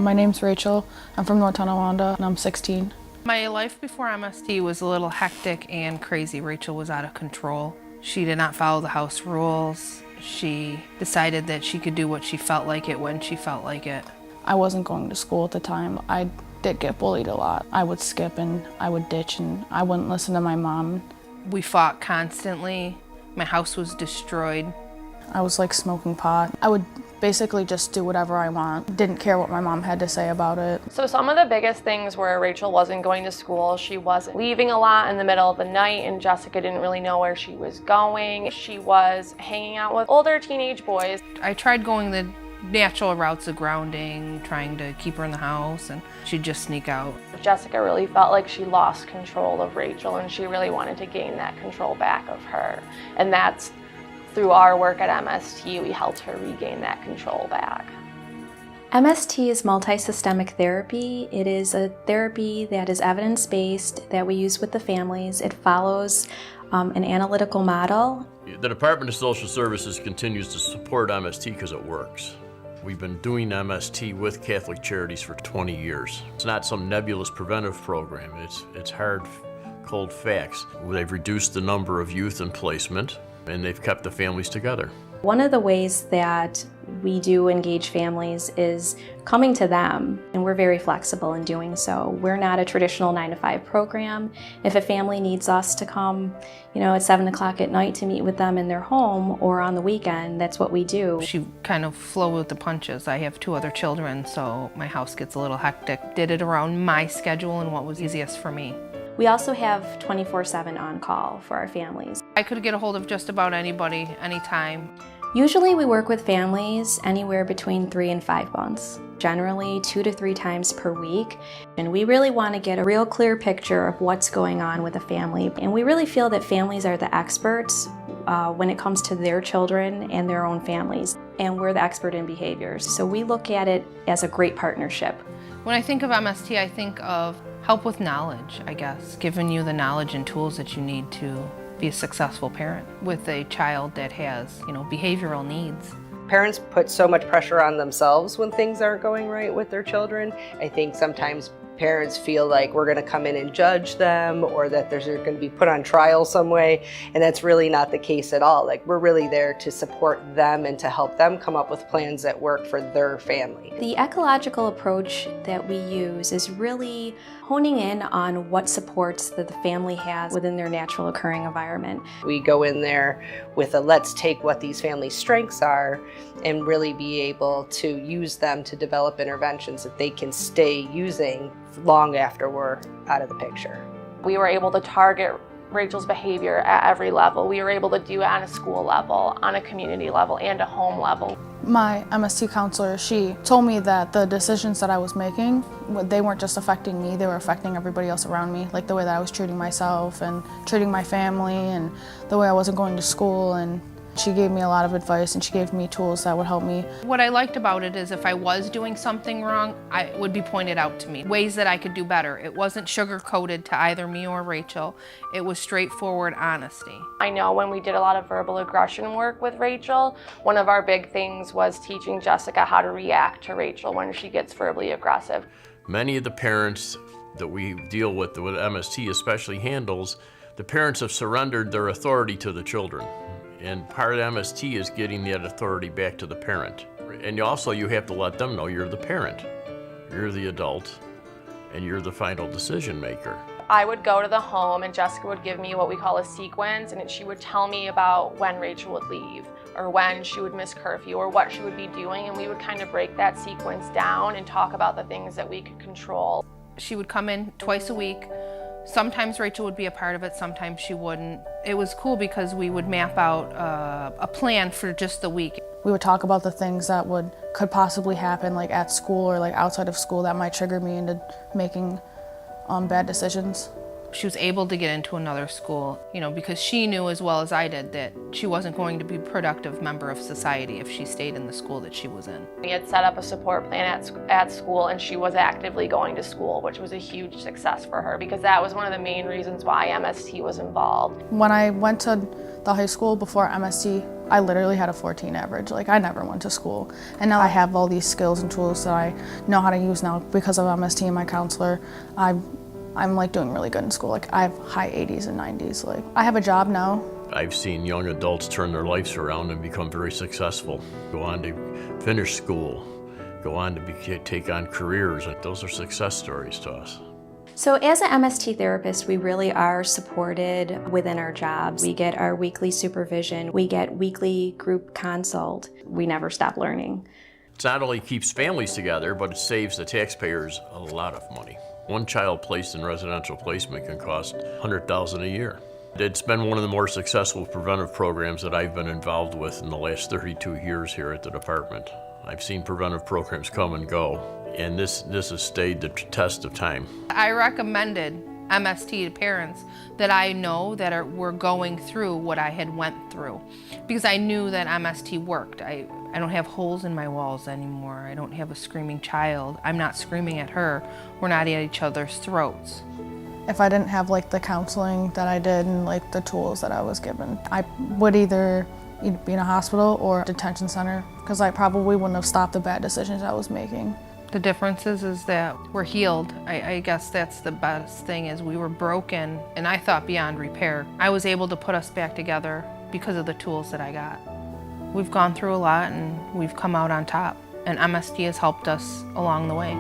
My name's Rachel. I'm from North Tonawanda and I'm 16. My life before MST was a little hectic and crazy. Rachel was out of control. She did not follow the house rules. She decided that she could do what she felt like it when she felt like it. I wasn't going to school at the time. I did get bullied a lot. I would skip and I would ditch and I wouldn't listen to my mom. We fought constantly. My house was destroyed. I was like smoking pot. I would basically just do whatever I want. Didn't care what my mom had to say about it. So some of the biggest things were Rachel wasn't going to school. She wasn't leaving a lot in the middle of the night, and Jessica didn't really know where she was going. She was hanging out with older teenage boys. I tried going the natural routes of grounding, trying to keep her in the house, and she'd just sneak out. Jessica really felt like she lost control of Rachel, and she really wanted to gain that control back of her. And that's through our work at MST, we helped her regain that control back. MST is multi-systemic therapy. It is a therapy that is evidence-based that we use with the families. It follows an analytical model. The Department of Social Services continues to support MST because it works. We've been doing MST with Catholic Charities for 20 years. It's not some nebulous preventive program. It's hard, cold facts. They've reduced the number of youth in placement, and they've kept the families together. One of the ways that we do engage families is coming to them, and we're very flexible in doing so. We're not a traditional 9-to-5 program. If a family needs us to come, at 7 o'clock at night to meet with them in their home or on the weekend, that's what we do. She kind of flowed with the punches. I have 2 other children, so my house gets a little hectic. Did it around my schedule and what was easiest for me. We also have 24/7 on-call for our families. I could get a hold of just about anybody, anytime. Usually we work with families anywhere between 3 and 5 months, generally 2 to 3 times per week. And we really want to get a real clear picture of what's going on with a family. And we really feel that families are the experts when it comes to their children and their own families. And we're the expert in behaviors. So we look at it as a great partnership. When I think of MST, I think of help with knowledge, I guess, giving you the knowledge and tools that you need to be a successful parent with a child that has, behavioral needs. Parents put so much pressure on themselves when things aren't going right with their children. I think sometimes parents feel like we're going to come in and judge them or that they're going to be put on trial some way, and that's really not the case at all. Like, we're really there to support them and to help them come up with plans that work for their family. The ecological approach that we use is really honing in on what supports that the family has within their natural occurring environment. We go in there with let's take what these families' strengths are and really be able to use them to develop interventions that they can stay using long after we're out of the picture. We were able to target Rachel's behavior at every level. We were able to do it on a school level, on a community level, and a home level. My MST counselor, she told me that the decisions that I was making, they weren't just affecting me, they were affecting everybody else around me. Like the way that I was treating myself and treating my family and the way I wasn't going to school. And she gave me a lot of advice and she gave me tools that would help me. What I liked about it is if I was doing something wrong, it would be pointed out to me. Ways that I could do better. It wasn't sugar-coated to either me or Rachel. It was straightforward honesty. I know when we did a lot of verbal aggression work with Rachel, one of our big things was teaching Jessica how to react to Rachel when she gets verbally aggressive. Many of the parents that we deal with MST especially handles, the parents have surrendered their authority to the children. And part of MST is getting that authority back to the parent. And you have to let them know you're the parent. You're the adult, and you're the final decision maker. I would go to the home and Jessica would give me what we call a sequence, and she would tell me about when Rachel would leave or when she would miss curfew or what she would be doing, and we would kind of break that sequence down and talk about the things that we could control. She would come in twice a week. Sometimes Rachel would be a part of it, sometimes she wouldn't. It was cool because we would map out a plan for just the week. We would talk about the things that could possibly happen like at school or like outside of school that might trigger me into making bad decisions. She was able to get into another school, because she knew as well as I did that she wasn't going to be a productive member of society if she stayed in the school that she was in. We had set up a support plan at school, and she was actively going to school, which was a huge success for her because that was one of the main reasons why MST was involved. When I went to the high school before MST, I literally had a 14 average. Like, I never went to school. And now I have all these skills and tools that I know how to use now because of MST and my counselor. I'm like doing really good in school. Like, I have high 80s and 90s. Like, I have a job now. I've seen young adults turn their lives around and become very successful, go on to finish school, go on to take on careers, and those are success stories to us. So as an MST therapist, we really are supported within our jobs. We get our weekly supervision, we get weekly group consult. We never stop learning. It not only keeps families together, but it saves the taxpayers a lot of money. One child placed in residential placement can cost $100,000 a year. It's been one of the more successful preventive programs that I've been involved with in the last 32 years here at the department. I've seen preventive programs come and go, and this has stayed the test of time. I recommended MST to parents that I know that were going through what I had went through because I knew that MST worked. I don't have holes in my walls anymore. I don't have a screaming child. I'm not screaming at her. We're not at each other's throats. If I didn't have like the counseling that I did and like the tools that I was given, I would either be in a hospital or a detention center because I probably wouldn't have stopped the bad decisions I was making. The difference is that we're healed. I guess that's the best thing is we were broken and I thought beyond repair. I was able to put us back together because of the tools that I got. We've gone through a lot and we've come out on top, and MST has helped us along the way.